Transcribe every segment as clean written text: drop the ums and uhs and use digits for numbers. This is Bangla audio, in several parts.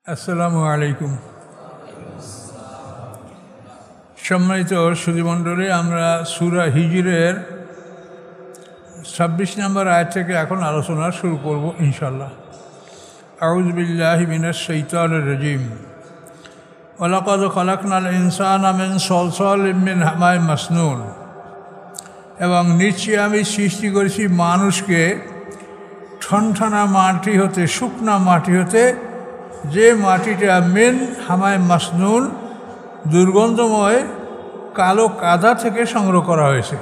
আসসালামু আলাইকুম। সম্মানিত সুধীমণ্ডলী, আমরা সূরা হিজরের 26 নম্বর আয়াত থেকে এখন আলোচনা শুরু করব ইনশাআল্লাহ। আউযু বিল্লাহি মিনাশ শাইতানির রাজিম। ওয়ালাকাদ খালাকনাল ইনসানা মিন সলসালিম মিন হামাইম মাসনুন। এবং নিশ্চয়ই আমি সৃষ্টি করেছি মানুষকে ঠনঠনা মাটি হতে, শুকনা মাটি হতে, যে মাটিটা মিন হামাইম মাসনুন, দুর্গন্ধময় কালো কাদা থেকে সংগ্রহ করা হয়েছে।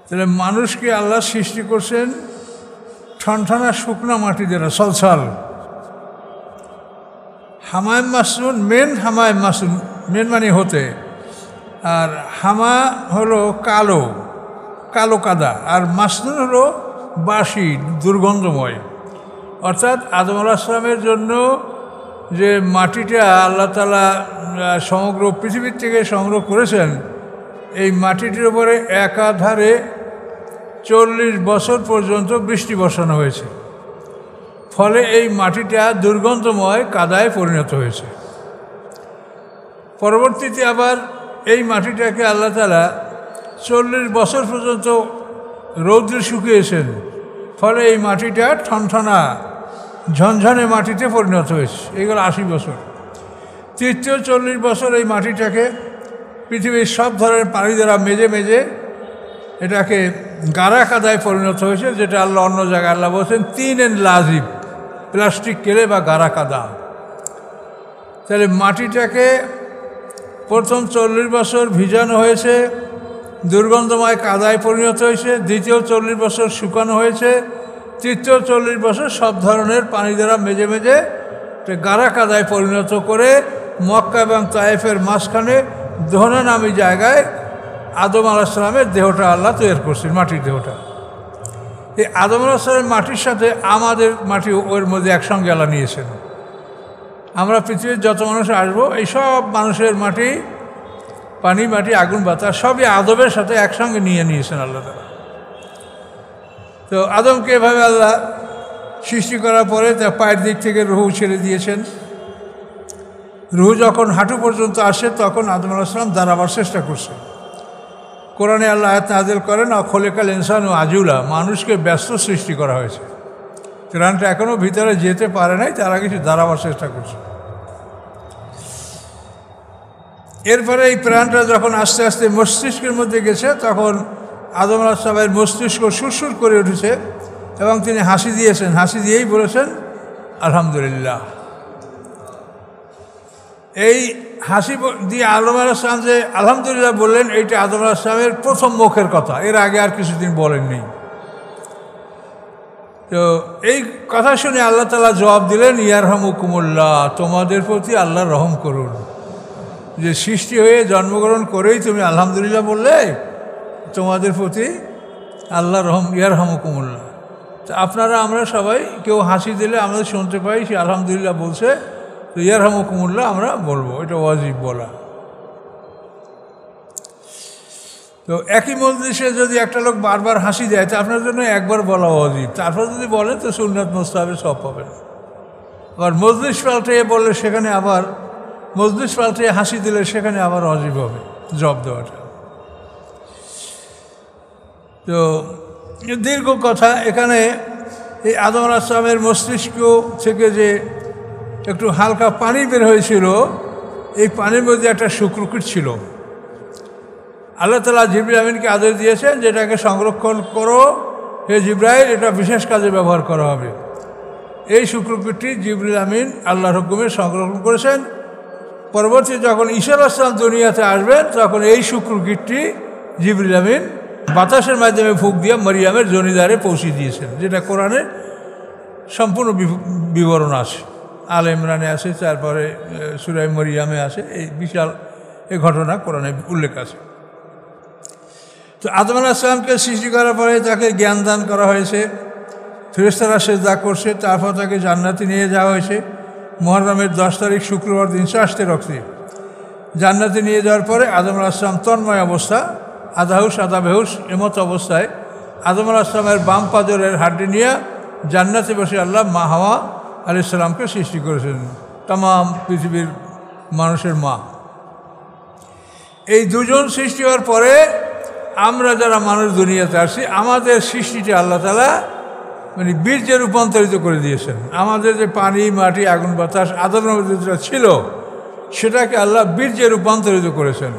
তাহলে মানুষকে আল্লাহ সৃষ্টি করছেন ঠনঠনা শুকনা মাটি দ্বারা, সলসাল। হামাইম মাসনুন, মেন হামাইম মাসনুন, মেন মানে হতে, আর হামা হলো কালো কালো কাদা, আর মাসনুন হলো বাসি, দুর্গন্ধময়। অর্থাৎ আদম আলাইহিস সালামের জন্য যে মাটিটা আল্লাহ তাআলা সমগ্র পৃথিবীর থেকে সংগ্রহ করেছেন, এই মাটিটির উপরে একাধারে 40 বছর পর্যন্ত বৃষ্টি বর্ষানো হয়েছে। ফলে এই মাটিটা দুর্গন্ধময় কাদায় পরিণত হয়েছে। পরবর্তীতে আবার এই মাটিটাকে আল্লাহ তাআলা 40 বছর পর্যন্ত রৌদ্রে শুকিয়েছেন। ফলে এই মাটিটা ঠনঠনা ঝনঝনে মাটিতে পরিণত হয়েছে। এগুলো 80 বছর। তৃতীয় 40 বছর এই মাটিটাকে পৃথিবীর সব ধরনের পানি দ্বারা মেজে মেজে এটাকে গাড়া কাদায় পরিণত হয়েছে, যেটা আল্লাহ অন্য জায়গায় আল্লাহ বলছেন তিন এন লাজিব, প্লাস্টিক কেলে বা গাড়া কাদা। তাহলে মাটিটাকে প্রথম 40 বছর ভিজানো হয়েছে, দুর্গন্ধময় কাদায় পরিণত হয়েছে। দ্বিতীয় 40 বছর শুকানো হয়েছে। তৃতীয় 40 বছর সব ধরনের পানি দ্বারা মেজে মেজে গাড়া কাদায় পরিণত করে মক্কা এবং তায়েফের মাঝখানে দোহনা নামী জায়গায় আদম আলাইহিস সালামের দেহটা আল্লাহ তৈরি করছেন, মাটির দেহটা। এই আদম আলাইহিস সালামের মাটির সাথে আমাদের মাটি ওর মধ্যে একসঙ্গে আল্লাহ নিয়েছেন। আমরা পৃথিবীর যত মানুষ আসবো, এই সব মানুষের মাটি, পানি, মাটি, আগুন, বাতাস সবই আদমের সাথে একসঙ্গে নিয়েছেন আল্লাহ তাআলা। তো আদমকে এভাবে আল্লাহ সৃষ্টি করার পরে তার পায়ের দিক থেকে রুহু ছেড়ে দিয়েছেন। রুহু যখন হাঁটু পর্যন্ত আসে, তখন আদম আলাইহিস সালাম দাঁড়াবার চেষ্টা করছে। কোরআনে আল্লাহ আয়াত নাযিল করেন, খলিকাল ইনসানু আজুলা, মানুষকে ব্যস্ত সৃষ্টি করা হয়েছে। প্রাণটা এখনও ভিতরে যেতে পারে নাই, তারা কিছু দাঁড়াবার চেষ্টা করছে। এরপরে এই প্রাণটা যখন আস্তে আস্তে মস্তিষ্কের মধ্যে গেছে, তখন আদম আলাইহিস সালামের মস্তিষ্ক সুরসুর করে উঠেছে এবং তিনি হাসি দিয়েছেন। হাসি দিয়েই বলেছেন আলহামদুলিল্লাহ। এই হাসি দিয়ে আদম আলাইহিস সালাম যে আলহামদুলিল্লাহ বললেন, এইটা আদম আলাইহিস সালামের প্রথম মুখের কথা, এর আগে আর কিছুদিন বলেননি। তো এই কথা শুনে আল্লাহ তাআলা জবাব দিলেন, ইয়ারহামুকুমুল্লাহ, তোমাদের প্রতি আল্লাহ রহম করুন। যে সৃষ্টি হয়ে জন্মগ্রহণ করেই তুমি আলহামদুলিল্লাহ বললে, তোমাদের প্রতি আল্লাহ ইয়ারহামুকুমুল্লাহ। তো আপনারা, আমরা সবাই কেউ হাসি দিলে আমরা শুনতে পাই সে আলহামদুলিল্লাহ বলছে, তো ইয়ারহামুকুমুল্লাহ আমরা বলবো, এটা ওয়াজিব বলা। তো একই মজলিসে যদি একটা লোক বারবার হাসি দেয়, তো আপনার জন্য একবার বলা ওয়াজিব, তারপর যদি বলেন তো সুন্নাত মুস্তাহাবে সব পাবেন। আবার মজলিস পাল্টিয়ে বললে সেখানে আবার, মজলিস পাল্টিয়ে হাসি দিলে সেখানে আবার ওয়াজিব হবে জবাব দেওয়াটা। তো দীর্ঘ কথা। এখানে এই আদম আলাইহিস সালামের মস্তিষ্ক থেকে যে একটু হালকা পানি বের হয়েছিল, এই পানির মধ্যে একটা শুক্রকীট ছিল। আল্লাহ তাআলা জিবরিল আমিনকে আদেশ দিয়েছেন, যেটাকে সংরক্ষণ করো হে জিবরাইল, এটা বিশেষ কাজে ব্যবহার করা হবে। এই শুক্রকীটটি জিবরিল আমিন আল্লাহর হুকুমে সংরক্ষণ করেছেন। পরবর্তী যখন ঈসা আলাইহিস সালাম দুনিয়াতে আসবেন, তখন এই শুক্রকীটটি জিবরিল আমিন বাতাসের মাধ্যমে ফুঁক দিয়ে মরিয়ামের জনিদারে পৌঁছে দিয়েছেন, যেটা কোরআনে সম্পূর্ণ বিবরণ আছে। আল ইমরানে আছে, তারপরে সূরা মরিয়ামে আছে। এই বিশাল এই ঘটনা কোরআনে উল্লেখ আছে। তো আদম আলাইহিস সালামকে সৃষ্টি করার পরে তাকে জ্ঞান দান করা হয়েছে, ফেরেশতারা সিজদা করছে, তারপর তাকে জান্নাতে নিয়ে যাওয়া হয়েছে। মুহররমের 10 তারিখ শুক্রবার দিন চাষতে রক্তে জান্নাতে নিয়ে যাওয়ার পরে আদম আলাইহিস সালাম তন্ময় অবস্থা, আধা হুশ আধা বেহুশ এমত অবস্থায় আদম আলাইহিস সালামের বাম পাজরের হাড্ডি নিয়ে জান্নাতে বসে আল্লাহ মা হাওয়া আলাইহিস সালামকে সৃষ্টি করেছেন, তাম পৃথিবীর মানুষের মা। এই দুজন সৃষ্টি হওয়ার পরে আমরা যারা মানুষ দুনিয়াতে আসছি, আমাদের সৃষ্টিটা আল্লাহ তাআলা মানে বীর্যে রূপান্তরিত করে দিয়েছেন। আমাদের যে পানি মাটি আগুন বাতাস আদমের মধ্যে যেটা ছিল সেটাকে আল্লাহ বীর্যে রূপান্তরিত করেছেন।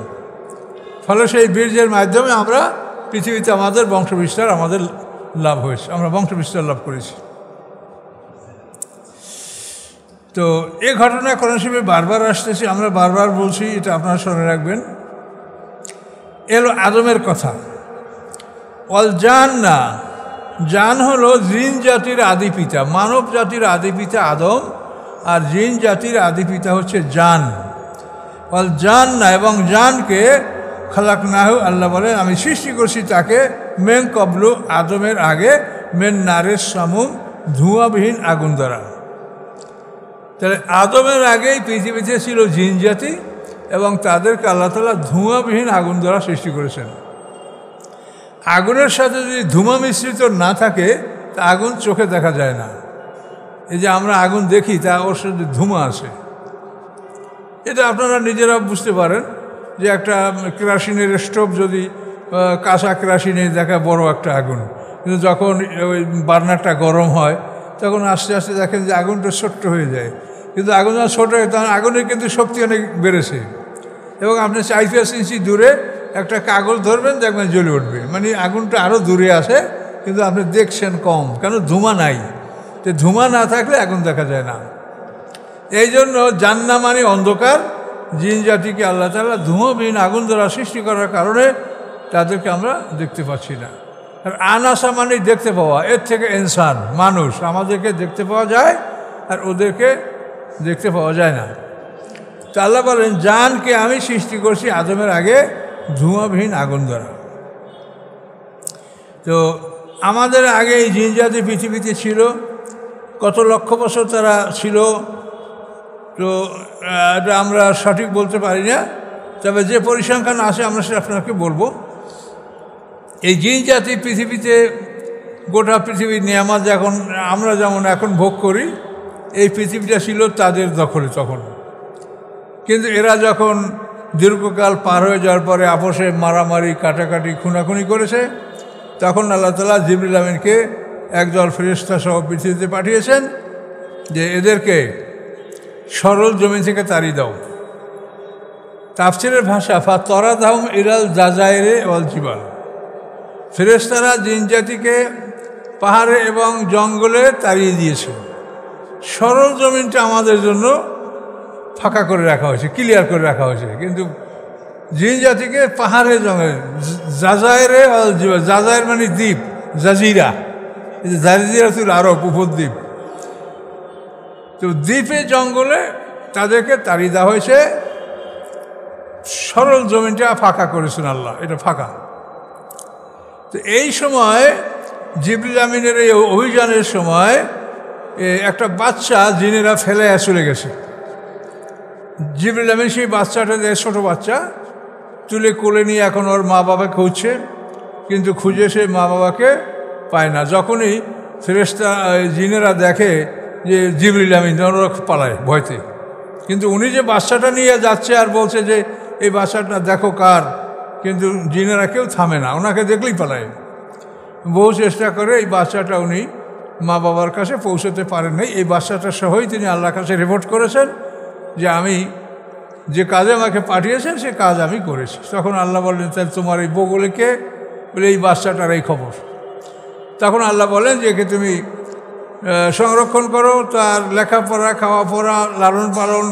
ফলে সেই বীর্যের মাধ্যমে আমরা পৃথিবীতে আমাদের বংশবিস্তার আমাদের লাভ হয়েছে, আমরা বংশবিস্তার লাভ করেছি। তো এই ঘটনা কোরআন শরীফে বারবার আসতেছে, আমরা বারবার বলছি, এটা আপনারা শুনে রাখবেন। এলো আদমের কথা। অল জান না, জান হলো জিন জাতির আদি পিতা, মানব জাতির আদি পিতা আদম, আর জিন জাতির আদি পিতা হচ্ছে জান। অল জান না, এবং জানকে খালাকনাহু, আল্লাহ বলেন আমি সৃষ্টি করছি তাকে মেন কবলু, আদমের আগে, মেন নারের সামুম, ধোঁয়াবিহীন আগুন দ্বারা। তাহলে আদমের আগেই পৃথিবীতে ছিল জিন জাতি এবং তাদেরকে আল্লাহ তাআলা ধোঁয়াবিহীন আগুন দ্বারা সৃষ্টি করেছেন। আগুনের সাথে যদি ধোঁয়া মিশ্রিত না থাকে তা আগুন চোখে দেখা যায় না। এই যে আমরা আগুন দেখি তা ওর সাথে ধোঁয়া আছে, এটা আপনারা নিজেরা বুঝতে পারেন যে একটা কেরোসিনের স্টোভ যদি কাঁচা কেরোসিনে দেখা বড় একটা আগুন, কিন্তু যখন ওই বার্নারটা গরম হয় তখন আস্তে আস্তে দেখেন যে আগুনটা ছোট্ট হয়ে যায়। কিন্তু আগুন যখন ছোটো হয় তখন আগুনের কিন্তু শক্তি অনেক বেড়েছে, এবং আপনি 4-5 ইঞ্চি দূরে একটা কাগজ ধরবেন দেখবেন জ্বলে উঠবে, মানে আগুনটা আরও দূরে আসে কিন্তু আপনি দেখছেন কম, কেন ধোঁয়া নাই। তো ধোঁয়া না থাকলে আগুন দেখা যায় না। এই জন্য জান্না মানে অন্ধকার, জিন জাতিকে আল্লাহ তাআলা ধোঁয়াবিহীন আগুন দ্বারা সৃষ্টি করার কারণে তাদেরকে আমরা দেখতে পাচ্ছি না। আর আনাসা মানে দেখতে পাওয়া, এর থেকে ইনসান মানুষ আমাদেরকে দেখতে পাওয়া যায় আর ওদেরকে দেখতে পাওয়া যায় না। তো আল্লাহ বলেন জানকে আমি সৃষ্টি করছি আদমের আগে ধোঁয়াবিহীন আগুন দ্বারা। তো আমাদের আগে এই জিন জাতি পৃথিবীতে ছিল, কত লক্ষ বছর তারা ছিল তো এটা আমরা সঠিক বলতে পারি না, তবে যে পরিসংখ্যান আছে আমরা সেটা আপনাকে বলবো। এই জিন জাতি পৃথিবীতে গোটা পৃথিবীর নিয়ামত যখন আমরা যেমন এখন ভোগ করি, এই পৃথিবীটা ছিল তাদের দখলে তখন। কিন্তু এরা যখন দীর্ঘকাল পার হয়ে যাওয়ার পরে আপোষে মারামারি কাটাকাটি খুনাখুনি করেছে, তখন আল্লাহ তাআলা জিবরিল আমিনকে একদল ফেরেশতা সহ পৃথিবীতে পাঠিয়েছেন যে এদেরকে সরল জমি থেকে তাড়িয়ে দাও। তাফসীরের ভাষা ফাতরাদাহুম ইলাল জাজাইরে ওয়াল জিবাল, ফেরেশতারা জিন জাতিকে পাহাড়ে এবং জঙ্গলে তাড়িয়ে দিয়েছে। সরল জমিনটা আমাদের জন্য ফাঁকা করে রাখা হয়েছে, ক্লিয়ার করে রাখা হয়েছে, কিন্তু জিন জাতিকে পাহাড়ে জঙ্গলে জাজাইরে ওয়াল জিবাল, জাজাইর মানে দ্বীপ, জাজিরা, জাজিরাতুল আরব উপদ্বীপ, তো দ্বীপে জঙ্গলে তাদেরকে তাড়িয়ে দেওয়া হয়েছে। সরল জমিনটা ফাঁকা করেছেন আল্লাহ, এটা ফাঁকা। তো এই সময় জিবরিল আমিনের এই অভিযানের সময় একটা বাচ্চা জিনেরা ফেলে চলে গেছে। জিবরিল আমিন সেই বাচ্চাটা, ছোটো বাচ্চা তুলে কোলে নিয়ে এখন ওর মা বাবাকে খুঁজছে, কিন্তু খুঁজে সে মা বাবাকে পায় না। যখনই ফেরেশতা জিনেরা দেখে যে জিবরিল আমিন, ওরা পালায় ভয়তে, কিন্তু উনি যে বাচ্চাটা নিয়ে যাচ্ছে আর বলছে যে এই বাচ্চাটা দেখো কার, কিন্তু জিনেরা কেউ থামে না, ওনাকে দেখলেই পালায়। বহু চেষ্টা করে এই বাচ্চাটা উনি মা বাবার কাছে পৌঁছতে পারেন নাই। এই বাচ্চাটা সহই তিনি আল্লাহর কাছে রিপোর্ট করেছেন যে আমি যে কাজে আমাকে পাঠিয়েছেন সে কাজ আমি করেছি। তখন আল্লাহ বললেন তাহলে তোমার এই বউগুলিকে, বলে এই বাচ্চাটার এই খবর। তখন আল্লাহ বলেন যে একে তুমি সংরক্ষণ করো, তার লেখাপড়া, খাওয়া পড়া, লালন পালন,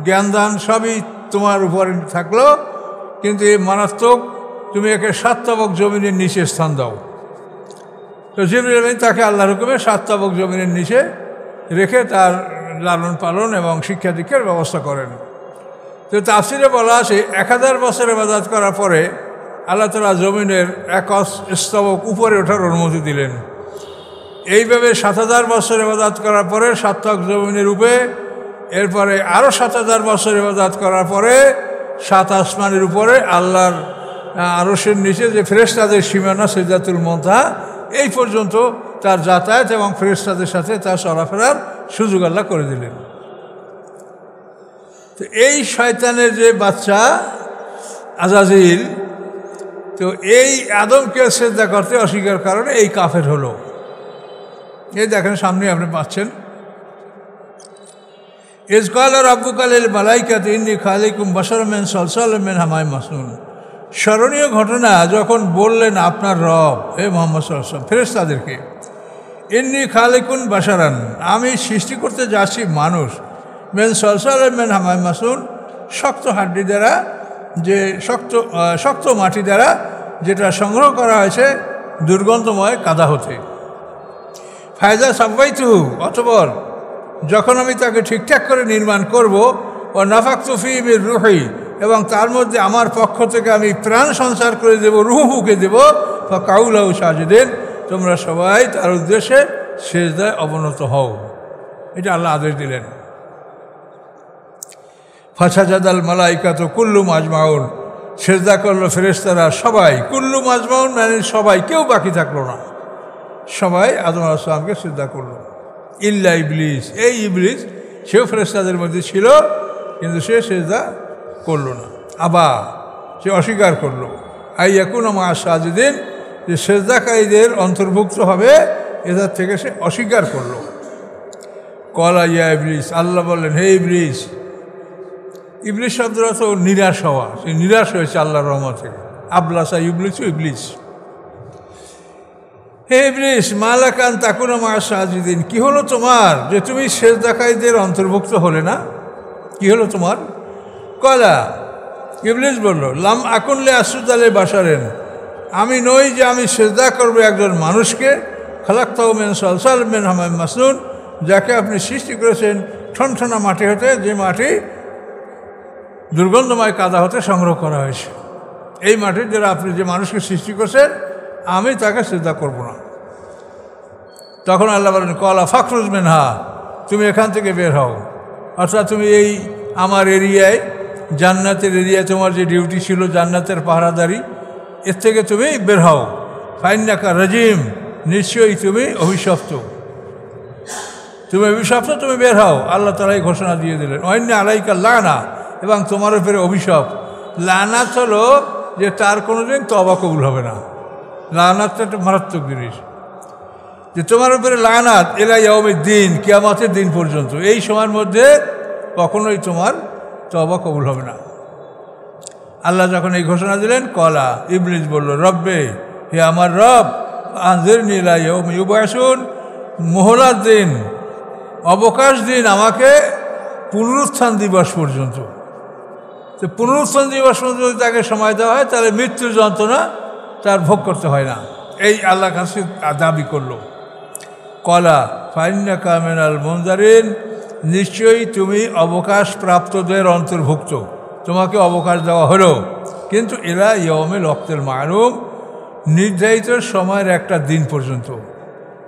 জ্ঞান দান সবই তোমার উপরে থাকলো, কিন্তু এই মারাত্মক তুমি একে 7 তাবক জমিনের নিচে স্থান দাও। তো জিবরিল আমিন তাকে আল্লাহর হুকুমে 7 তাবক জমিনের নিচে রেখে তার লালন পালন এবং শিক্ষা দীক্ষার ব্যবস্থা করেন। তো তাফসীরে বলা আছে 1000 বছর ইবাদত করার পরে আল্লাহ তাআলা জমিনের 1 স্তবক উপরে ওঠার অনুমতি দিলেন। এইভাবে 7000 বছর ইবাদত করার পরে 7 তাবক জমিনের উপরে, এরপরে আরও 7000 বছর ইবাদত করার পরে 7 আসমানের উপরে আল্লাহর আরশের নিচে যে ফেরেশতাদের সীমানা সিদরাতুল মুনতাহা, এই পর্যন্ত তার যাতায়াত এবং ফেরেশতাদের সাথে তার চলাফেরার সুযোগ আল্লাহ করে দিলেন। তো এই শয়তানের যে বাচ্চা আজাজিল, তো এই আদমকে সেজদা করতে অস্বীকার কারণে এই কাফের হলো। এই দেখেন সামনে আপনি পাচ্ছেন, ইজকাল রাব্বুকা লিল মালাইকাতি ইন্নী খালিকুম বাশারাম মিন সালসালিম মিন হামাইম মাসনুন। স্মরণীয় ঘটনা যখন বললেন আপনার রব হে মুহাম্মদ সাল্লাল্লাহু আলাইহি ওয়াসাল্লাম ফেরেশতাদেরকে, ইন্নী খালিকুন বাশারান, আমি সৃষ্টি করতে যাচ্ছি মানুষ, মিন সালসালিম মিন হামাইম মাসনুন, শক্ত হাড্ডি দ্বারা, যে শক্ত মাটি দ্বারা যেটা সংগ্রহ করা হয়েছে দুর্গন্ধময় কাদা হতে। ফায়দা সাব্বাইতু, অতঃপর যখন আমি তাকে ঠিকঠাক করে নির্মাণ করব, ও নাফাকতু ফীহি মির রূহি, এবং তার মধ্যে আমার পক্ষ থেকে আমি প্রাণ সঞ্চার করে দেব, রূহ ফুঁকে দেব, ফাকাউ লাহু সাজিদিন, তোমরা সবাই তার উদ্দেশ্যে সিজদায় অবনত হও। এটা আল্লাহ আদেশ দিলেন। ফাসাজাদাল মালাইকাতু কুল্লুহুম আজমাউন, সিজদা করলো ফেরেশতারা সবাই, কুল্লুহুম আজমাউন মানে সবাই, কেউ বাকি থাকলো না, সবাই আদম আলাইহিস সালামকে সিজদা করলো, ইল্লা ইবলিস, এই ইবলিস সেও ফেরেশতাদের মধ্যে ছিল, কিন্তু সে সিজদা করলো না। আবা, সে অস্বীকার করলো, আইয়াকুনা মা সাজিদিন, যে সিজদাকারীদের অন্তর্ভুক্ত হবে, এদের থেকে সে অস্বীকার করলো। কলা ইয়া ইবলিস, আল্লাহ বললেন হে ইবলিস। ইবলিস শব্দটা তো নিরাশ হওয়া, সে নিরাশ হয়েছে আল্লাহর রহমত থেকে। আবলাসা ইবলিস, ইবলিস। হে ইবলিস, মালাকান তাকুনা মা সাজিদিন, কি হলো তোমার যে তুমি সিজদাকারীদের অন্তর্ভুক্ত হলে না? কি হলো তোমার? কলা, ইবলিস বলল, লাম আকুন লি আসজুদা লি বাশারিন, আমি নই যে আমি সিজদা করবো একজন মানুষকে, খালাকতাহু মিন সালসালিম মিন হামাইম মাসনুন, যাকে আপনি সৃষ্টি করেছেন ঠনঠনা মাটি হতে, যে মাটি দুর্গন্ধময় কাদা হতে সংগ্রহ করা হয়েছে। এই মাটির দ্বারা আপনি যে মানুষকে সৃষ্টি করছেন, আমি তাকে সিজদা করব না। তখন আল্লাহ বলেন, কলা ফাখরুজ মিনহা, তুমি এখান থেকে বের হও, অর্থাৎ তুমি এই আমার এরিয়ায়, জান্নাতের এরিয়ায় তোমার যে ডিউটি ছিল জান্নাতের পাহারাদারি, এর থেকে তুমি বের হও। ফাইন্নাকা রাজিম, নিশ্চয়ই তুমি অভিশপ্ত, তুমি অভিশপ্ত, তুমি বের হও। আল্লাহ তাআলা এই ঘোষণা দিয়ে দিলেন। ওয়াইন্না আলাইকা লানা, এবং তোমার উপরে অভিশাপ। লানাত হলো যে তার কোনোদিন তওবা কবুল হবে না। লানাতটা একটা মারাত্মক জিনিস, যে তোমার উপরে লানাত ইলা ইয়াউমিদ দিন, কিয়ামতের দিন পর্যন্ত, এই সময়ের মধ্যে কখনোই তোমার তওবা কবুল হবে না। আল্লাহ যখন এই ঘোষণা দিলেন, কলা, ইবলিস বলল, রব্বে, হে আমার রব, আনজিরনি ইলা ইয়াউমি ইউবআসুন, মোহলার দিন, অবকাশ দিন আমাকে পুনরুত্থান দিবস পর্যন্ত। তো পুনরুত্থান দিবস পর্যন্ত যদি তাকে সময় দেওয়া হয়, তাহলে মৃত্যুর যন্ত্রণা তার ভোগ করতে হয় না, এই আল্লাহর কাছে দাবি করলো। কলা ফাইন্নাকা মিনাল মুনজারিন, নিশ্চয়ই তুমি অবকাশ প্রাপ্তদের অন্তর্ভুক্ত, তোমাকে অবকাশ দেওয়া হলো, কিন্তু ইলা ইয়াউমিল ওয়াক্তিল মালুম, নির্ধারিত সময়ের একটা দিন পর্যন্ত,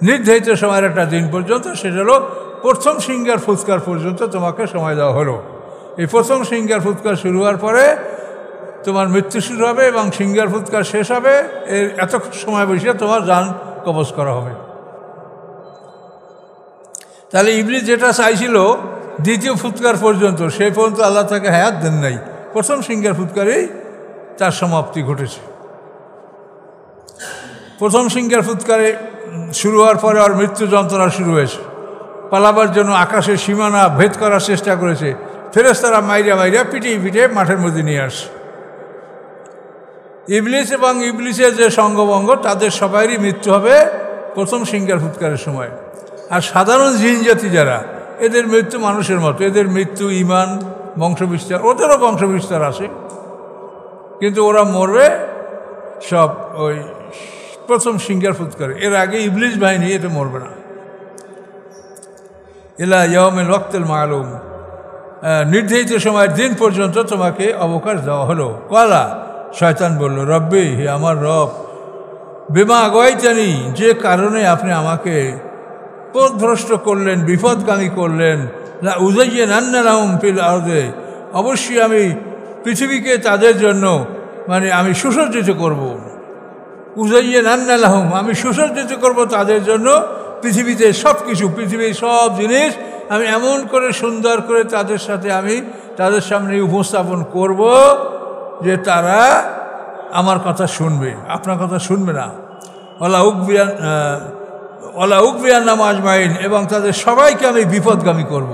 নির্ধারিত সময়ের একটা দিন পর্যন্ত, সেটা হলো প্রথম সিঙ্গার ফুৎকার পর্যন্ত তোমাকে সময় দেওয়া হলো। এই প্রথম সিঙ্গার ফুৎকার শুরু হওয়ার পরে তোমার মৃত্যু শুরু হবে, এবং সিঙ্গার ফুৎকার শেষ হবে, এর এত সময় বসে তোমার জান কবজ করা হবে। তাহলে ইবলিস যেটা চাইছিল দ্বিতীয় ফুৎকার পর্যন্ত, সেই পর্যন্ত আল্লাহ তাকে হায়াত দেন নাই, প্রথম সিঙ্গার ফুৎকারেই তার সমাপ্তি ঘটেছে। প্রথম সিঙ্গার ফুৎকারে শুরু হওয়ার পরে আর মৃত্যু যন্ত্রণা শুরু হয়েছে। পালাবার জন্য আকাশের সীমানা ভেদ করার চেষ্টা করেছে, ফেরেশতারা মাইরা মাইরা পিটিয়ে পিটিয়ে মাঠের মধ্যে নিয়ে আসছে। ইবলিস এবং ইবলিসের যে সঙ্গবঙ্গ, তাদের সবারই মৃত্যু হবে প্রথম সিঙ্গার ফুৎকারের সময়। আর সাধারণ জিন জাতি যারা, এদের মৃত্যু মানুষের মতো, এদের মৃত্যু ইমান, বংশবিস্তার, ওদেরও বংশবিস্তার আছে, কিন্তু ওরা মরবে সব ওই প্রথম সিঙ্গার ফুৎকারে। এর আগে ইবলিস বাহিনী এটা মরবে না। ইলা ইয়াউমিল ওয়াক্তিল মালুম, নির্ধারিত সময়ের দিন পর্যন্ত তোমাকে অবকাশ দেওয়া হলো। কলা, শয়তান বলল, রব্বি, হে আমার রব, বিমা আগাইতানি, যে কারণে আপনি আমাকে পথভ্রষ্ট করলেন, বিপদগামী করলেন, লা উযায়্যিনান্না লাহুম ফিল আরদি, অবশ্যই আমি পৃথিবীকে তাদের জন্য আমি সুসজ্জিত করব। উযায়্যিনান্না লাহুম, আমি সুসজ্জিত করব তাদের জন্য পৃথিবীতে সব কিছু, পৃথিবীর সব জিনিস আমি এমন করে সুন্দর করে তাদের সাথে আমি তাদের সামনে উপস্থাপন করব যে তারা আমার কথা শুনবে, আপনার কথা শুনবে না। ওয়ালা উকবিয়ান্নাহুম আজমাইন, এবং তাদের সবাইকে আমি বিপদগামী করব।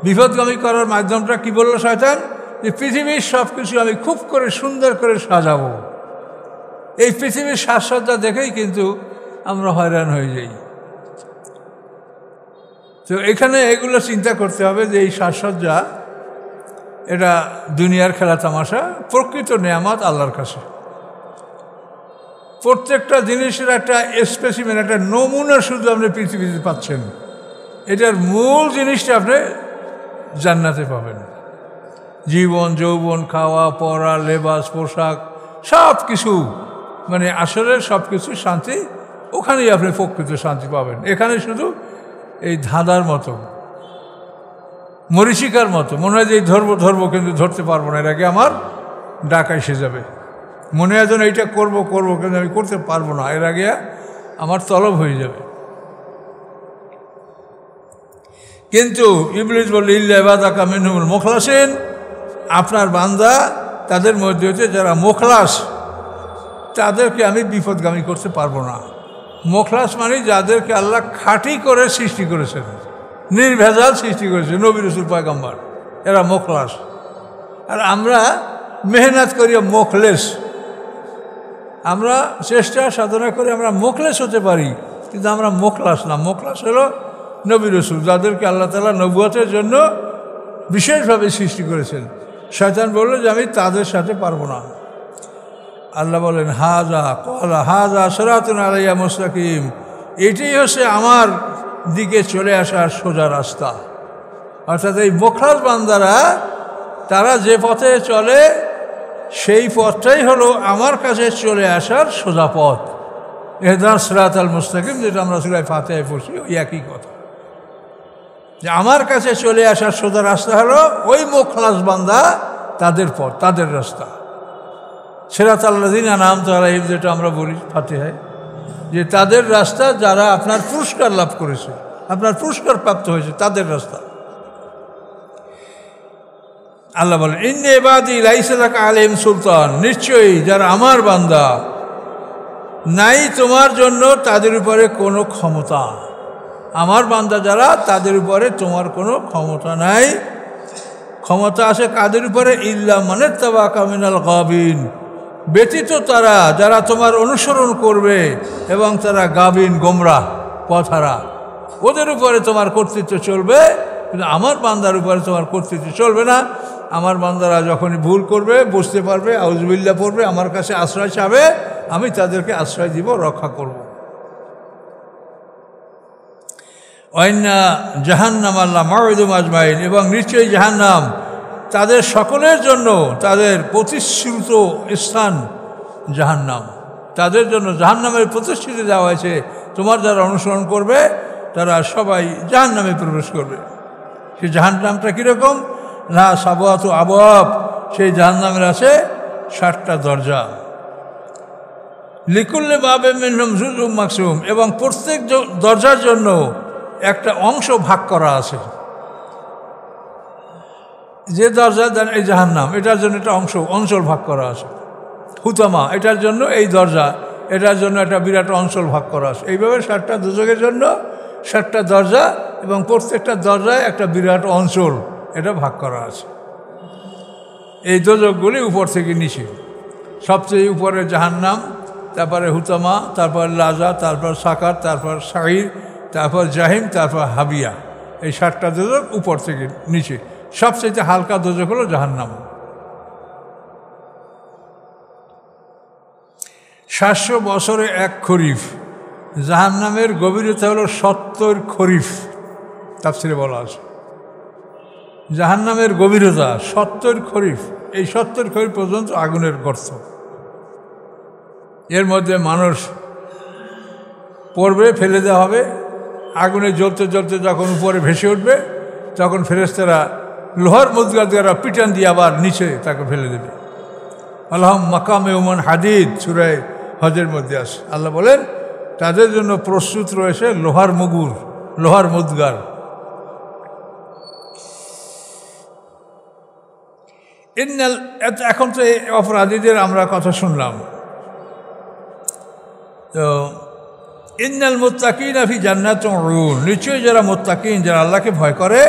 বিপদগামী করার মাধ্যমটা কি বলল শয়তান? যে পৃথিবীর সব কিছু আমি খুব করে সুন্দর করে সাজাবো। এই পৃথিবীর সাজসজ্জা দেখেই কিন্তু আমরা হয়রান হয়ে যাই। তো এখানে এগুলো চিন্তা করতে হবে যে এই সাজসজ্জা এটা দুনিয়ার খেলা তামাশা, প্রকৃত নেয়ামত আল্লাহর কাছে। প্রত্যেকটা জিনিসের একটা স্পেসিমেন, একটা নমুনা শুধু আপনি পৃথিবীতে পাচ্ছেন। এটার মূল জিনিসটা আপনি জান্নাতে পাবেন। জীবন, যৌবন, খাওয়া, পড়া, লেবাস, পোশাক, সব কিছু, মানে আসলে সব কিছু শান্তি ওখানেই আপনি প্রকৃত শান্তি পাবেন। এখানে শুধু এই ধাঁধার মতো, মরীচিকার মতো মনে হয় যে এই ধরবো কিন্তু ধরতে পারবো না, এর আগে আমার ডাক এসে যাবে। মনে হয় যেন এইটা করবো কিন্তু আমি করতে পারবো না, এর আগে আমার তলব হয়ে যাবে। কিন্তু ইবলিস বলল ইল্লা ইবাদাকা মিনহুমুল মুখলাসিন, আপনার বান্দা তাদের মধ্যে হচ্ছে যারা মুখলাস, তাদেরকে আমি বিপদগামী করতে পারবো না। মুখলাস মানে যাদেরকে আল্লাহ খাঁটি করে সৃষ্টি করেছেন, নির্ভেজাল সৃষ্টি করেছেন, নবী রাসূল পয়গম্বর, এরা মুখলাস। আর আমরা মেহনত করি মুখলেস, আমরা চেষ্টা সাধনা করে আমরা মুখলেস হতে পারি, কিন্তু আমরা মুখলাস না। মুখলাস হলো নবী রাসূল, যাদেরকে আল্লাহ তাআলা নবুয়তের জন্য বিশেষভাবে সৃষ্টি করেছেন। শয়তান বলল যে আমি তাদের সাথে পারবো না। আল্লাহ বলেন হাজা সিরাতুন আলাইয়া মুস্তাকিম, এটাই হচ্ছে আমার দিকে চলে আসার সোজা রাস্তা। অর্থাৎ এই মুখলাস বান্দারা তারা যে পথে চলে সেই পথটাই হলো আমার কাছে চলে আসার সোজা পথ। ইহদিনাস সিরাতাল মুস্তাকিম, যেটা আমরা সূরা ফাতিহায় পড়ছি, ওই একই কথা, যে আমার কাছে চলে আসার সোজা রাস্তা হলো ওই মুখলাস বান্দা, তাদের পথ, তাদের রাস্তা। সিরাতাল্লাযিনা আনআমতা আলাইহিম, যেটা আমরা বলি ফাতিহায়, যে তাদের রাস্তা যারা আপনার পুরস্কার লাভ করেছে, আপনার পুরস্কার প্রাপ্ত হয়েছে, তাদের রাস্তা। আল্লাহ বলেন ইন্না ইবাদি লাইসা লাকা আলাইহিম সুলতান, নিশ্চয়ই যারা আমার বান্দা নাই তোমার জন্য তাদের উপরে কোনো ক্ষমতা। আমার বান্দা যারা, তাদের উপরে তোমার কোনো ক্ষমতা নাই। ক্ষমতা আছে কাদের উপরে? ইল্লা মানিত্তাবাকা মিনাল গাবিন, ব্যতীত তারা যারা তোমার অনুসরণ করবে এবং তারা গাবিন, গোমরাহ, পথহারা, ওদের উপরে তোমার কর্তৃত্ব চলবে। কিন্তু আমার বান্দার উপরে তোমার কর্তৃত্ব চলবে না। আমার বান্দারা যখনই ভুল করবে, বুঝতে পারবে, আউযুবিল্লাহ পড়বে, আমার কাছে আশ্রয় চাবে, আমি তাদেরকে আশ্রয় দিব, রক্ষা করব। ওয়াইন্না জাহান্নাম আল্লাহ মাউইদুম আজমাইন, এবং নিশ্চয়ই জাহান্নাম তাদের সকলের জন্য, তাদের প্রতিশ্রুত স্থান জাহান্নাম, তাদের জন্য জাহান্নামের প্রতিশ্রুতি দেওয়া হয়েছে। তোমার যারা অনুসরণ করবে তারা সবাই জাহান্নামে প্রবেশ করবে। সেই জাহান্নামটা কীরকম? না সাবওয়াতু আবওয়াব, সেই জাহান্নামের আছে 60টা দরজা। লিকুল্লি বাবিন মিনহুম জুজউম মাকসুম, এবং প্রত্যেক দরজার জন্য একটা অংশ ভাগ করা আছে। যে দরজা দেন এই জাহান্নাম, এটার জন্য একটা অঞ্চল ভাগ করা আছে। হুতামা, এটার জন্য এই দরজা, এটার জন্য একটা বিরাট অঞ্চল ভাগ করা আছে। এইভাবে 60টা দোজখের জন্য 60টা দরজা, এবং প্রত্যেকটা দরজায় একটা বিরাট অঞ্চল, এটা ভাগ করা আছে। এই দোজখগুলি উপর থেকে নিচে, সবচেয়ে উপরে জাহান্নাম, তারপরে হুতামা, তারপর লাজা, তারপর সাকার, তারপর সাঈর, তারপর জাহিম, তারপর হাবিয়া। এই 60টা দোজখ উপর থেকে নিচে। সবচেয়ে হালকা দোজখ হলো জাহান্নাম। 700 বছরে এক খরিফ। জাহান্নামের গভীরতা হলো 70 খরিফ, তাফসিরে বলা আছে। জাহান্নামের গভীরতা 70 খরিফ। এই 70 খরিফ পর্যন্ত আগুনের গর্ত। এর মধ্যে মানুষ পড়বে, ফেলে দেওয়া হবে। আগুনে জ্বলতে জ্বলতে যখন উপরে ভেসে উঠবে, তখন ফেরেশতারা লোহার মুদ্রা দ্বারা পিটান দিয়ে আবার নিচে তাকে ফেলে দেবে। আল্লাহুম মাকামে উমান হাদিদ, সূরা হজের মধ্যে আছে। আল্লাহ বলেন তাদের জন্য প্রস্তুত রয়েছে লোহার মুগুর, লোহার মুদগার। এখন তো এই অপরাধীদের আমরা কথা শুনলাম, তো ইন্নাল মুত্তাকিনা ফি জান্নাতিন ওয়া উয়ুন, নিশ্চয়ই যারা মুত্তাকিন, যারা আল্লাহকে ভয় করে,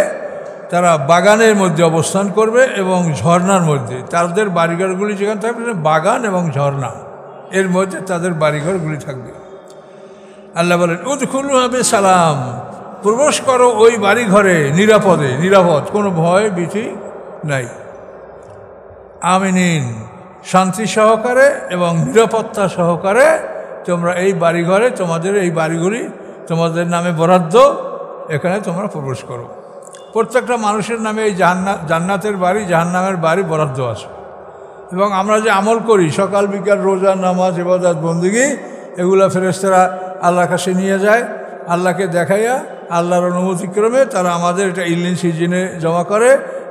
তারা বাগানের মধ্যে অবস্থান করবে এবং ঝর্ণার মধ্যে। তাদের বাড়িঘরগুলি যেখানে থাকবে বাগান এবং ঝর্ণা, এর মধ্যে তাদের বাড়িঘরগুলি থাকবে। আল্লাহ বলেন উদখুলুহা বিসালাম, প্রবেশ করো ওই বাড়িঘরে নিরাপদে, নিরাপদ, কোনো ভয় ভীতি নাই। আমিনিন, শান্তি সহকারে এবং নিরাপত্তা সহকারে তোমরা এই বাড়িঘরে, তোমাদের এই বাড়িগুলি তোমাদের নামে বরাদ্দ, এখানে তোমরা প্রবেশ করো। প্রত্যেকটা মানুষের নামে এই জান্নাতের বাড়ি, জাহান্নামের বাড়ি বরাদ্দ আছে। এবং আমরা যে আমল করি সকাল বিকাল, রোজা, নামাজ, ইবাদত, বন্দেগী, এগুলো ফেরেশতারা আল্লাহর কাছে নিয়ে যায়। আল্লাহকে দেখাইয়া আল্লাহর অনুমতিক্রমে তারা আমাদের এটা ইলিন সিজনে জমা করে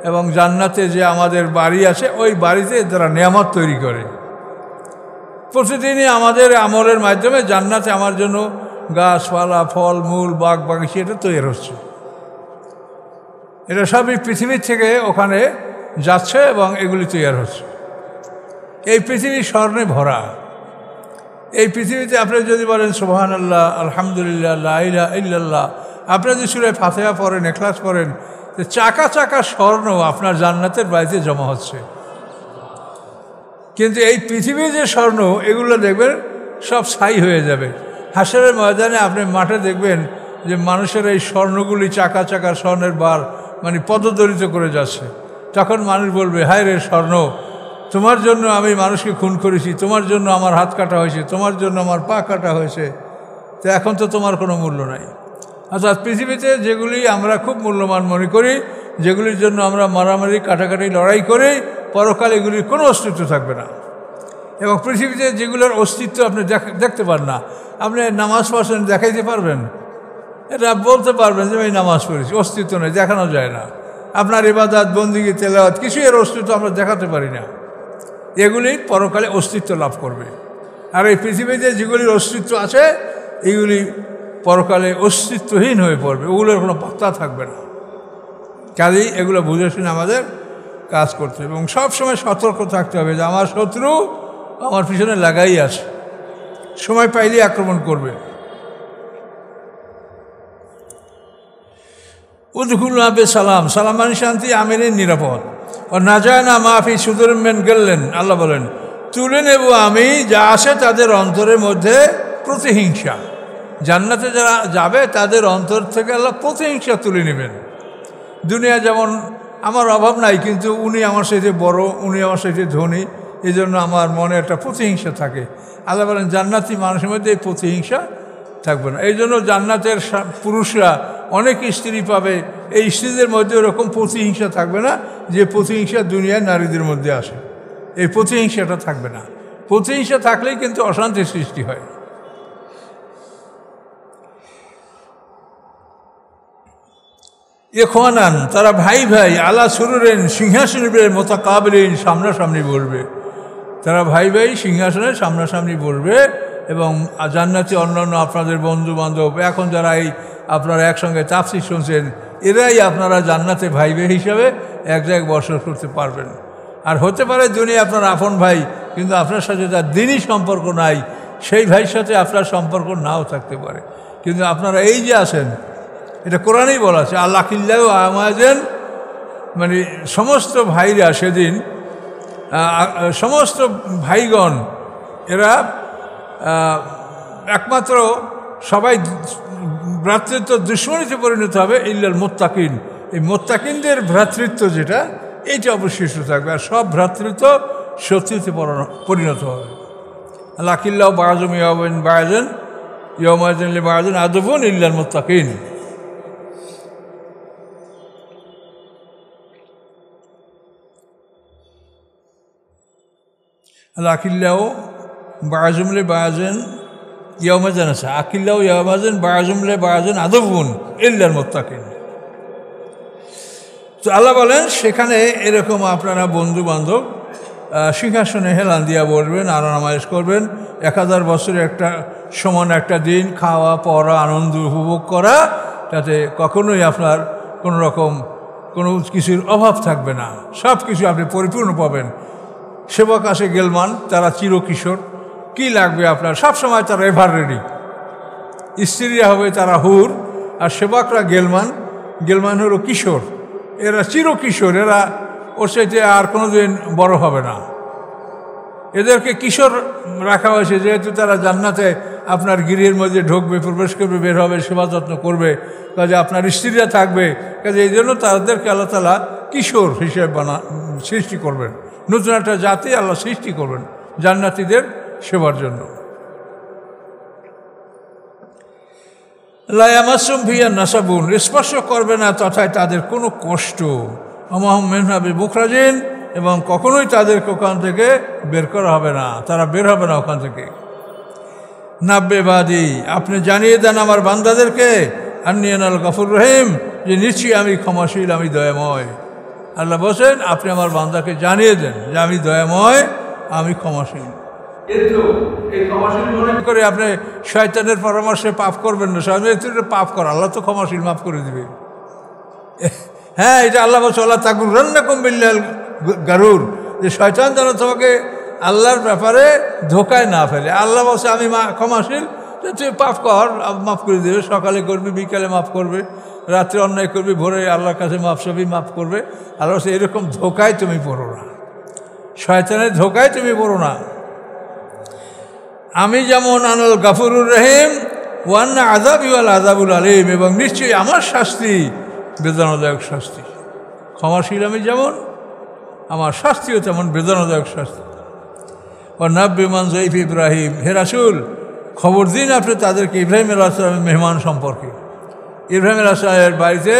এবং জান্নাতে যে আমাদের বাড়ি আছে ওই বাড়িতে তারা নেয়ামত তৈরি করে। প্রতিদিনই আমাদের আমলের মাধ্যমে জান্নাতে আমার জন্য গাছপালা, ফল মূল, বাগ বাগিচা এটা তৈরি হচ্ছে। এটা সবই পৃথিবীর থেকে ওখানে যাচ্ছে এবং এগুলি তৈরি হচ্ছে। এই পৃথিবী স্বর্ণে ভরা। এই পৃথিবীতে আপনি যদি বলেন সুবহানাল্লাহ, আলহামদুলিল্লাহ, লা ইলাহা ইল্লাল্লাহ, আপনি যদি সূরা ফাতিহা পড়েন, ইখলাস পড়েন, তো চাকা চাকা স্বর্ণ আপনার জান্নাতের বাড়িতে জমা হচ্ছে। কিন্তু এই পৃথিবীর যে স্বর্ণ, এগুলো দেখবেন সব ছাই হয়ে যাবে। হাসরের ময়দানে আপনি মাঠে দেখবেন যে মানুষের এই স্বর্ণগুলি চাকা চাকা স্বর্ণের বার মানে পদদলিত করে যাচ্ছে। তখন মানুষ বলবে, হায় রে স্বর্ণ, তোমার জন্য আমি মানুষকে খুন করেছি, তোমার জন্য আমার হাত কাটা হয়েছে, তোমার জন্য আমার পা কাটা হয়েছে, তো এখন তো তোমার কোনো মূল্য নাই। অর্থাৎ পৃথিবীতে যেগুলি আমরা খুব মূল্যবান মনে করি, যেগুলির জন্য আমরা মারামারি, কাটাকাটি, লড়াই করি, পরকালে এগুলির কোনো অস্তিত্ব থাকবে না। এবং পৃথিবীতে যেগুলোর অস্তিত্ব আপনি দেখতে পান না, আপনি নামাজ পড়ছেন, দেখাইতে পারবেন? এটা বলতে পারবেন যে আমি নামাজ পড়েছি, অস্তিত্ব নেই, দেখানো যায় না। আপনার ইবাদত, বন্দেগী, তেলাওয়াত, কিছু এর অস্তিত্ব আমরা দেখাতে পারি না। এগুলি পরকালে অস্তিত্ব লাভ করবে। আর এই পৃথিবীতে যেগুলির অস্তিত্ব আছে এগুলি পরকালে অস্তিত্বহীন হয়ে পড়বে, ওগুলোর কোনো পাত্তা থাকবে না। কাজেই এগুলো বুঝে শুনে আমাদের কাজ করতে হবে এবং সবসময় সতর্ক থাকতে হবে যে আমার শত্রু আমার পিছনে লাগাই আছে, সময় পাইলেই আক্রমণ করবে। উদখুলুহা বিসালাম, সালাম মানে শান্তি, আমিনের নিরাপদ। ও নাজানা মাফি সুদুরিম মিন গিল্লিন, আল্লাহ বলেন তুলে নেব আমি যা আছে তাদের অন্তরের মধ্যে প্রতিহিংসা। জান্নাতে যারা যাবে তাদের অন্তর থেকে আল্লাহ প্রতিহিংসা তুলে নেবেন। দুনিয়া যেমন আমার অভাব নাই, কিন্তু উনি আমার সাথে বড়, উনি আমার সাথে ধনী, এই জন্য আমার মনে একটা প্রতিহিংসা থাকে। আল্লাহ বলেন জান্নাতি মানুষের মধ্যে এই প্রতিহিংসা থাকবে না। এই জন্য জান্নাতের পুরুষরা অনেক স্ত্রী পাবে, এই স্ত্রীদের মধ্যে ওরকম প্রতিহিংসা থাকবে না যে প্রতিহিংসা দুনিয়ার নারীদের মধ্যে আসে। এই প্রতিহিংসাটা থাকবে না। প্রতিহিংসা থাকলেই কিন্তু অশান্তির সৃষ্টি হয়। ইখওয়ানান, তারা ভাই ভাই, আলা সুরুরিন, সিংহাসনের মুতাকাবিলিন, সামনাসামনি বলবে। তারা ভাই ভাই সিংহাসনের সামনাসামনি বলবে এবং জান্নাতি অন্যান্য আপনাদের বন্ধু বান্ধব, এখন যারা এই আপনারা একসঙ্গে তাফসীর শুনছেন, এরাই আপনারা জান্নাতে ভাই ভাই হিসাবে এক জায়গায় বসবাস করতে পারবেন। আর হতে পারে দুনিয়া আপনার আপন ভাই, কিন্তু আপনার সাথে যার দিনই সম্পর্ক নাই, সেই ভাইয়ের সাথে আপনার সম্পর্ক নাও থাকতে পারে, কিন্তু আপনারা এই যে আছেন, এটা কোরআনেই বলা আছে, আল্লাহ কিল্লাহ আমাজেন, মানে সমস্ত ভাইরা সেদিন, সমস্ত ভাইগণ এরা একমাত্র সবাই ভ্রাতৃত্ব দুশ্মনীতে পরিণত হবে ইল্লাল মুত্তাকিন। এই মুত্তাকিনদের ভ্রাতৃত্ব যেটা, এইটা অবশিষ্ট থাকবে, আর সব ভ্রাতৃত্ব শত্রুতে পরিণত হবে। আল্লাহ কিল্লাহ বায়াজুম ইয়াবিন বায়াজেন ইয়ামাজিন লি বায়াজেন আদবুন ইল্লাল মুত্তাকিন। আকিল্লাহ বায়াজুমলে বায়াজেন ইয়ামাজান আছে, আকিল্লাহ ইয়ামাজান বায়াজুমলে বায়াজেন আদবুন ইল্লাল মুত্তাকিন। তো আল্লাহ বলেন সেখানে এরকম আপনারা বন্ধু বান্ধব সিংহাসনে হেলান দিয়া বসবেন, আরামায়েশ করবেন। 1000 বছরে একটা সমান একটা দিন, খাওয়া পড়া আনন্দ উপভোগ করা, তাতে কখনোই আপনার কোনো রকম কোনো কিছুর অভাব থাকবে না, সব কিছু আপনি পরিপূর্ণ পাবেন। সেবক আসে গেলমান, তারা চিরকিশোর, কি লাগবে আপনার, সব সময় তারা এভার রেডি। স্ত্রীরা হবে তারা হুর, আর সেবকরা গেলমান, গেলমান হলো কিশোর, এরা চিরকিশোর, এরা ওর সাথে আর কোনো দিন বড় হবে না। এদেরকে কিশোর রাখা হয়েছে, যেহেতু তারা জান্নাতে আপনার গৃহের মধ্যে ঢুকবে, প্রবেশ করবে, বের হবে, সেবা যত্ন করবে, কাজে আপনার স্ত্রীরা থাকবে, কাজে এই জন্য তাদেরকে আল্লাহ তাআলা কিশোর হিসেবে সৃষ্টি করবেন। নতুন একটা জাতি আল্লাহ সৃষ্টি করবেন জান্নাতীদের সেবার জন্য। লা ইয়ামাসসুহুম ফিহা নাসাবুন, স্পর্শ করবে না তথায় তাদের কোনো কষ্ট। ওয়া হুম মিনহা বিমুখরাজিন, এবং কখনোই তাদেরকে ওখান থেকে বের করা হবে না, তারা বের হবে না ওখান থেকে। নাব্বে বাদি, আপনি জানিয়ে দেন আমার বান্দাদেরকে, আন্নী আনাল গফুর রহিম, যে নিশ্চয়ই আমি ক্ষমাশীল, আমি দয়াময়। আল্লাহ বলছেন আপনি আমার বান্দাকে জানিয়ে দেন যে আমি দয়াময়, আমি ক্ষমাশীল। কিন্তু এই ক্ষমাশীল মনে করে আপনি শয়তানের পরামর্শে পাপ করবেন না, শয়তানের পাপ কর, আল্লাহ তো ক্ষমাশীল, মাফ করে দিবে। হ্যাঁ, এটা আল্লাহ বলছে আল্লাহ তাগুররান্নাকুম বিল্লাহিল গারুর, যে শয়তান যেন তোমাকে আল্লাহর ব্যাপারে ধোকায় না ফেলে। আল্লাহ বলছে আমি ক্ষমাশীল, তুই পাপ কর, মাফ করে দেবে, সকালে করবি, বিকালে মাফ করবে, রাত্রে অন্যায় করবি, ভোরে আল্লাহর কাছে মাফ সবই মাফ করবে। আল্লাহ বলছে এরকম ধোকায় তুমি পড়ো না, শয়তানের ধোকায় তুমি পড়ো না। আমি যেমন আনাল গাফুরুর রহিম, ওয়ান্না আযাবি ওয়াল আযাবুল আলীম, এবং নিশ্চয়ই আমার শাস্তি বেদনাদায়ক শাস্তি। ক্ষমাশীল আমি যেমন, আমার শাস্তিও তেমন বেদনাদায়ক শাস্তি। ও নাব্বি মান যায়ফ ইব্রাহিম, হে রাসূল খবর দিন আপনি তাদেরকে ইব্রাহিম আলাইহিস সালামের মেহমান সম্পর্কে। ইব্রাহিম আলাইহিস সালামের বাড়িতে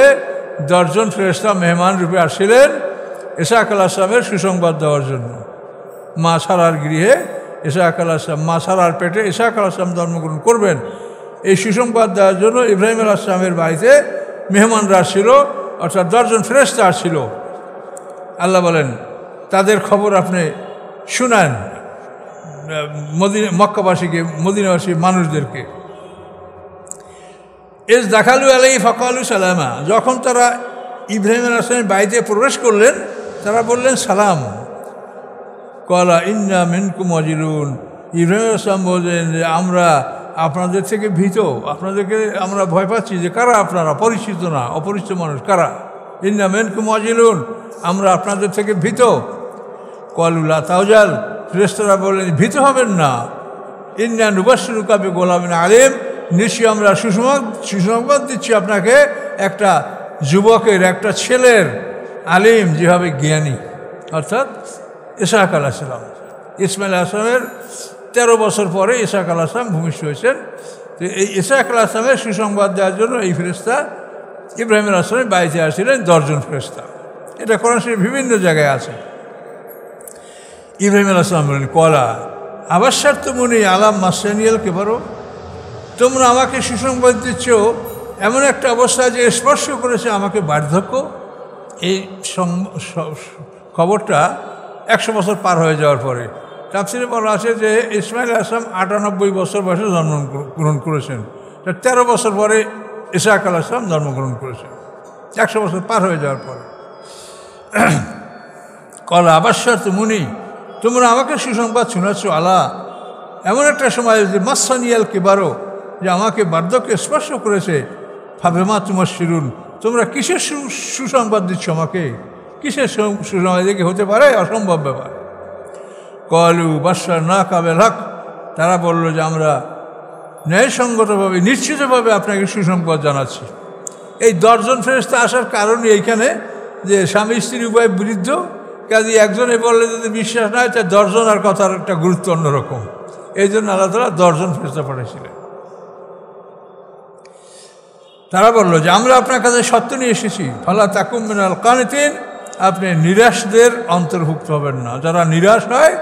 10 জন ফেরেশতা মেহমান রূপে আসছিলেন ইসহাক আলাইহিস সালামের সুসংবাদ দেওয়ার জন্য। মা সারার গৃহে ইসহাক আলাইহিস সালাম, মা সারার পেটে ইসহাক আলাইহিস সালাম জন্মগ্রহণ করবেন, এই সুসংবাদ দেওয়ার জন্য ইব্রাহিম আলাইহিস সালামের বাড়িতে মেহমানরা আসছিল, অর্থাৎ 10 জন ফেরেশতা আসছিল। আল্লাহ বলেন তাদের খবর আপনি শুনান মক্কাবাসীকে, মদিনাবাসী মানুষদেরকে। এস দাখালু আলাইহি ফাকালু সালামা, যখন তারা ইব্রাহিম আলাইহিস সালামের বাড়িতে প্রবেশ করলেন তারা বললেন সালাম। ক্বালা ইন্না মিনকুম ওয়াজিলুন, ইব্রাহিম আলাইহিস সালাম বললেন যে আমরা আপনাদের থেকে ভীত, আপনাদেরকে আমরা ভয় পাচ্ছি। যে কারা আপনারা? পরিচিত না, অপরিচিত মানুষ। কারা? ইন্না মিনকুম ওয়াজিলুন, আমরা আপনাদের থেকে ভীত। ক্বালু লা তাওজাল, ফেরেশতারা বললেন ভীত হবেন না। ইন্না নুবাশশিরুকা বিগুলামিন আলিম, নিশ্চয়ই আমরা সুসংবাদ দিচ্ছি আপনাকে একটা যুবকের, একটা ছেলের, আলিম যেভাবে জ্ঞানী, অর্থাৎ ইসহাক আলাইহিস সালাম। ইসমাইল আলাইহিস সালামের 13 বছর পরে ইসহাক আলাইহিস সালাম ভূমিষ্ঠ হয়েছেন। তো এই ইসহাক আলাইহিস সালামের সুসংবাদ দেওয়ার জন্য এই ফেরেশতা ইব্রাহিম আলাইহিস সালামের বাড়িতে আসছিলেন 10 জন ফেরেশতা। এটা কোরআন শরীফের বিভিন্ন জায়গায় আছে। ইব্রাহিম আলাইহিস সালাম বলেন ক্বালা আবাশশারতুমুনি আলা মাসানিয়াল কিবারু, তোমরা আমাকে সুসংবাদ দিচ্ছ এমন একটা অবস্থা যে স্পর্শ করেছে আমাকে বার্ধক্য। এই খবরটা 100 বছর পার হয়ে যাওয়ার পরে তাফসীরে বলা আছে যে ইসমাইল আলাইহিস সালাম 98 বছর বয়সে জন্মগ্রহণ করেছেন। 13 বছর পরে ইসহাক আলাইহিস সালাম জন্মগ্রহণ করেছেন, 100 বছর পার হয়ে যাওয়ার পরে। ক্বালা আবাশশারতুমুনি, তোমরা আমাকে সুসংবাদ শোনাচ্ছ আলা এমন একটা সময় যে মাসানিয়াল কিবারু, যে আমাকে বার্ধক্য স্পর্শ করেছে। ফাবিমা তুবাশশিরুন, তোমরা কিসের সুসংবাদ দিচ্ছ আমাকে? কিসের সুসংবাদ? দেখে হতে পারে অসম্ভব ব্যাপার। ক্বালু বাশশারনাকা বিল হক, তারা বলল যে আমরা ন্যায়সঙ্গতভাবে, নিশ্চিতভাবে আপনাকে সুসংবাদ জানাচ্ছি। এই 10 জন ফেরেশতা আসার কারণই এইখানে যে স্বামী স্ত্রী উভয় বৃদ্ধ, কাজে একজনে বললে যদি বিশ্বাস না হয় তাই 10 জনের কথার একটা গুরুত্ব অন্যরকম। এই জন্য আল্লাহ তাআলা 10 জন ফেরেশতা পাঠিয়েছিলেন। তারা বলল যে আমরা আপনার কাছে সত্য নিয়ে এসেছি। ফালা তাকুম মিনাল কানিতিন, আপনি নিরাশদের অন্তর্ভুক্ত হবেন না। যারা নিরাশ হয়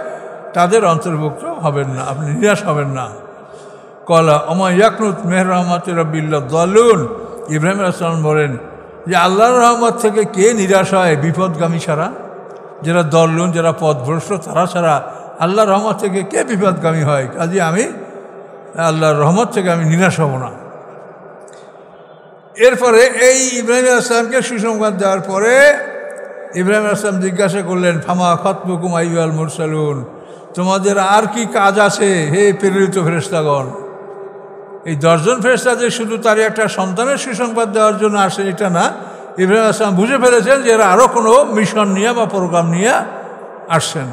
তাদের অন্তর্ভুক্ত হবেন না, আপনি নিরাশ হবেন না। ক্বালা ওমা ইয়াকনুত মির রাহমাতি রাব্বিল্লাহ দাল্লুন, ইব্রাহিম আলাইহিস সালাম বলেন যে আল্লাহর রহমত থেকে কে নিরাশ হয় বিপদগামী ছাড়া? যারা দললুন, যারা পথভ্রষ্ট, তারা ছাড়া আল্লাহর রহমত থেকে কে বিপদগামী হয়? কাজে আমি আল্লাহর রহমত থেকে আমি নিরাশ হব না। এরপরে এই ইব্রাহিম আলাইহিস সালামকে সুসংবাদ দেওয়ার পরে ইব্রাহিম আলাইহিস সালাম জিজ্ঞাসা করলেন, ফামা খাতবুকুম আইয়ুহাল মুরসালুন, তোমাদের আর কি কাজ আছে হে প্রেরিত ফেরেশতাগণ? এই 10 জন ফেরেশতা যে শুধু তারই একটা সন্তানের সুসংবাদ দেওয়ার জন্য আসে এটা না, ইব্রাহিম আলাইহিস সালাম বুঝে ফেলেছেন যে এরা আরও কোনো মিশন নিয়ে বা প্রোগ্রাম নিয়ে আসছেন।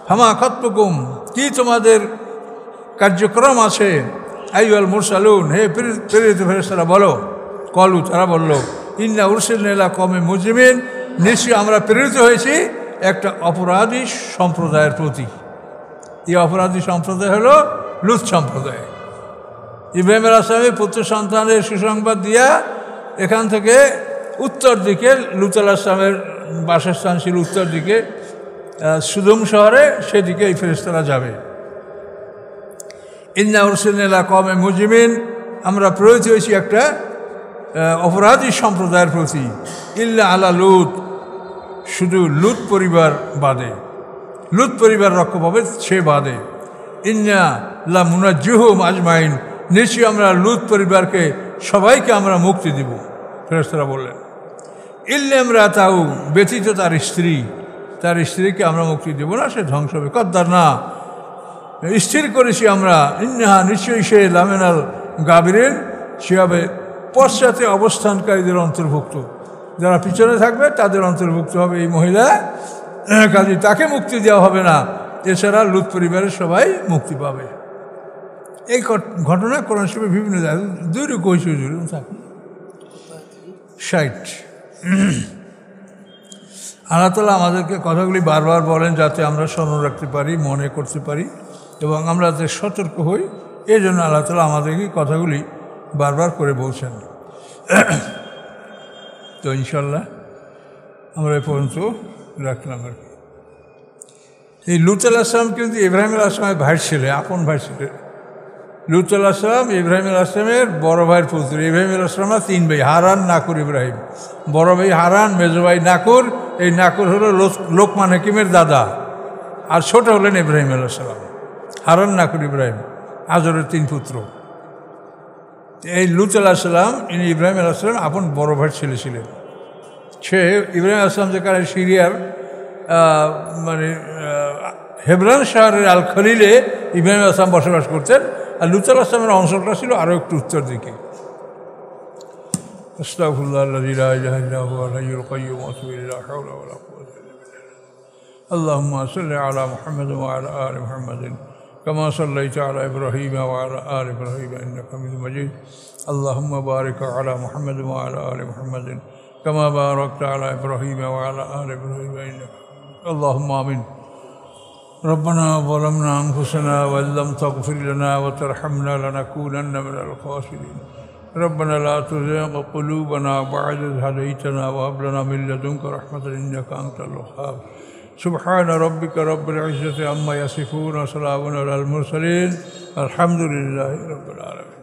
ফামা খাতবুকুম, কি তোমাদের কার্যক্রম আছে? আইয়ুহাল মুরসালুন, হে প্রেরিত ফেরেশতারা বলো। কলু, তারা বলল, ইন্না উরসিলনা ইলা কওমি মুজরিমিন, নিশ্চয়ই আমরা প্রেরিত হয়েছি একটা অপরাধী সম্প্রদায়ের প্রতি। এই অপরাধী সম্প্রদায় হলো লূত সম্প্রদায়। ইব্রাহিম আলাইহিস সালামের পুত্র সন্তানের সুসংবাদ দিয়া এখান থেকে উত্তর দিকে, লূত আলাইহিস সালামের বাসস্থান ছিল উত্তর দিকে সুদম শহরে, সেদিকে এই ফেরেশতারা যাবে। ইন্না উরসিলনা ইলা কওমি মুজরিমিন, আমরা প্রেরিত হয়েছি একটা অপরাধী সম্প্রদায়ের প্রতি। ইল্লা আলা লূত, শুধু লূত পরিবার বাদে, লূত পরিবার রক্ষা পাবে সে বাদে। ইন্না লা মুনাজ্জিহুম আজমাইন, নিশ্চয়ই আমরা লূত পরিবারকে সবাইকে আমরা মুক্তি দিব। ফেরেশতারা বললেন, ইল্লা ইমরাতাহু, ব্যতীত তার স্ত্রী, তার স্ত্রীকে আমরা মুক্তি দেব না, সে ধ্বংস হবে। কদ্দার না, স্থির করেছি আমরা, ইন্নাহা, নিশ্চয়ই সে লামিনাল গাবিরিন, সে হবে পশ্চাতে অবস্থানকারীদের অন্তর্ভুক্ত, যারা পিছনে থাকবে তাদের অন্তর্ভুক্ত হবে এই মহিলা। কাজে তাকে মুক্তি দেওয়া হবে না, এছাড়া লূত পরিবারের সবাই মুক্তি পাবে। এই ঘটনা কোরআন শরীফে বিভিন্ন জায়গায় দুইরকম কইছে থাকে 60। আল্লাহ তাআলা আমাদেরকে কথাগুলি বারবার বলেন যাতে আমরা স্মরণ রাখতে পারি, মনে করতে পারি এবং আমরা যাতে সতর্ক হই। এই জন্য আল্লাহ তাআলা আমাদেরকে কথাগুলি বারবার করে বলছেন। তো ইনশাল্লাহ আমরা এ পর্যন্ত রাখলাম আর কি। এই লূত আলাইহিস সালাম কিন্তু ইব্রাহিম আলাইহিস সালামের ভাই ছেলে, আপন ভাই ছেলে। লূত আলাইহিস সালাম ইব্রাহিম আলাইহিস সালামের বড় ভাইয়ের পুত্র। ইব্রাহিম আলাইহিস সালাম 3 ভাই, হারান, নাকুর, ইব্রাহিম। বড় ভাই হারান, মেজো ভাই নাকুর। এই নাকুর হলো লোকমান হাকিমের দাদা, আর ছোট হলেন ইব্রাহিম আলাইহিস সালাম। হারান, নাকুর, ইব্রাহিম, আজরের 3 পুত্র। এই লূত আলাইহিস সালাম ইনি ইব্রাহিম আলাইহিস সালাম আপন বড় ভাইয়ের ছেলে ছিলেন। সে ইব্রাহিম আলাইহিস সালাম যেখানে সিরিয়ার মানে হেবরন শহরের আল খলিলে ইব্রাহিম আলাইহিস সালাম বসবাস করতেন, আর লূত আলাইহিস সালামের অঞ্চলটা ছিল আরও একটু উত্তর দিকে। আস্তাগফিরুল্লাহাল্লাযী লা ইলাহা ইল্লা হুয়াল হাইয়ুল কাইয়্যুম ওয়া আতুবু ইলাইহি, লা হাওলা ওয়া লা কুওয়াতা ইল্লা বিল্লাহ। আল্লাহুম্মা সাল্লি আলা মুহাম্মাদ ওয়া আলা আলি মুহাম্মাদিন কামা সাল্লাইতা আলা ইব্রাহিম ওয়া আলা আলি ইব্রাহিম ইন্নাকা হামিদুম মাজিদ। আল্লাহুম্মা বারিক আলা মুহাম্মাদ ওয়া আলা আলি মুহাম্মাদিন কামা বারাকতা আলা ইব্রাহিম ওয়া আলা আলি ইব্রাহিম ইন্নাকা আল্লাহুম্মা আমিন। ربنا ظلمنا أنفسنا وإن لم تغفر لنا وترحمنا لنكونن من الخاسرين. ربنا لا تزغ قلوبنا بعد إذ هديتنا وهب لنا من لدنك رحمة إنك أنت الوهاب. سبحان ربك رب العزة عما يصفون وسلام على المرسلين. الحمد لله رب العالمين.